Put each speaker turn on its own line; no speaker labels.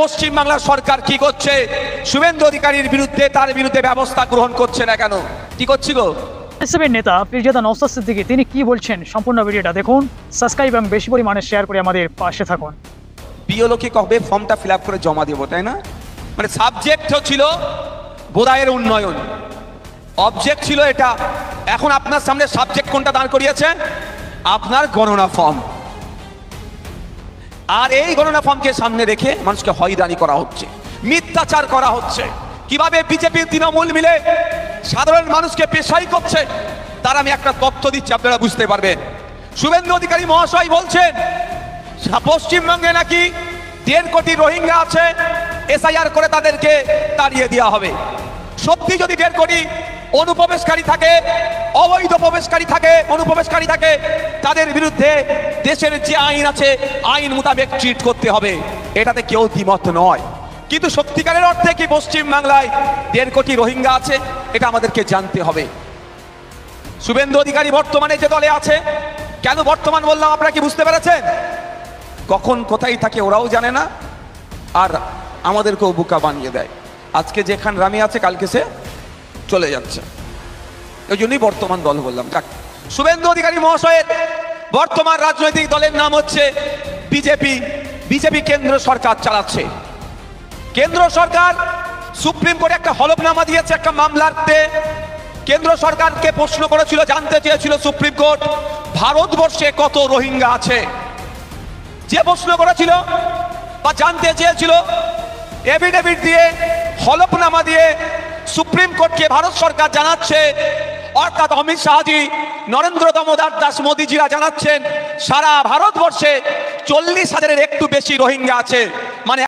পশ্চিম বাংলার সরকার কি করছে? শুভেন্দু অধিকারীর বিরুদ্ধে, তার বিরুদ্ধে ব্যবস্থা গ্রহণ করছে না কেন? কি করছি গো?
এসএফের নেতা পীরজাদা নওশাদ সিদ্দিকী তিনি কি বলছেন সম্পূর্ণ ভিডিওটা দেখুন, সাবস্ক্রাইব এবং বেশি পরিমাণে শেয়ার করে আমাদের পাশে থাকুন।
বিওলোকে কবে ফর্মটা ফিল আপ করে জমা দেবো, তাই না? মানে সাবজেক্ট ছিল বোদায়ের উন্নয়ন, অবজেক্ট ছিল এটা। এখন আপনার সামনে সাবজেক্ট কোনটা দাঁড় করিয়েছে? আপনার গণনা ফর্ম। আর এই গণনা ফর্মকে সামনে রেখে মানুষকে হয়রানি করা হচ্ছে, মিথ্যাচার করা হচ্ছে। কিভাবে বিজেপি তৃণমূল মিলে সাধারণ মানুষকে পেশাই করছে তার আমি একটা তথ্য দিচ্ছি, আপনারা বুঝতে পারবেন। শুভেন্দু অধিকারী মহাশয় বলছেন পশ্চিমবঙ্গে নাকি 1.5 কোটি রোহিঙ্গা আছে, এসআইআর করে তাদেরকে তাড়িয়ে দেওয়া হবে। সত্যি যদি 1.5 কোটি অনুপ্রবেশকারী থাকে, অবৈধ প্রবেশকারী থাকে, অনুপ্রবেশকারী থাকে, তাদের বিরুদ্ধে দেশের যে আইন আছে আইন মোতাবেক ট্রিট করতে হবে, এটাতে কেউ দ্বিমত নয়। কিন্তু সত্যিকারের অর্থে কি পশ্চিম বাংলায় 1.5 কোটি রোহিঙ্গা আছে? এটা আমাদেরকে জানতে হবে। শুভেন্দু অধিকারী বর্তমানে যে দলে আছে, কেন বর্তমান বললাম আপনারা কি বুঝতে পেরেছেন? কখন কোথায় থাকে ওরাও জানে না, আর আমাদেরকেও বোকা বানিয়ে দেয়। আজকে যেখানে রামি আছে কালকে সে চলে যাচ্ছে, ওই জন্যই বর্তমান দল বললাম। যাক, শুভেন্দু অধিকারী মহাশয়ের বর্তমান রাজনৈতিক দলের নাম হচ্ছে বিজেপি। বিজেপি কেন্দ্র সরকার চালাচ্ছে। কেন্দ্র সরকার সুপ্রিম কোর্টে একটা হলফনামা দিয়েছে একটা মামলাতে। কেন্দ্র সরকারকে প্রশ্ন করেছিল, জানতে চেয়েছিল সুপ্রিম কোর্ট ভারতবর্ষে কত রোহিঙ্গা আছে। যে প্রশ্ন করেছিল বা জানতে চেয়েছিল, এফিডেভিট দিয়ে, হলফনামা দিয়ে সুপ্রিম কোর্টকে ভারত সরকার জানাচ্ছে, অর্থাৎ অমিত শাহজি, নরেন্দ্র দামোদর দাস মোদীজিরা জানাচ্ছেন সারা ভারতবর্ষে 40,000-এর একটু বেশি রোহিঙ্গা আছে। মানে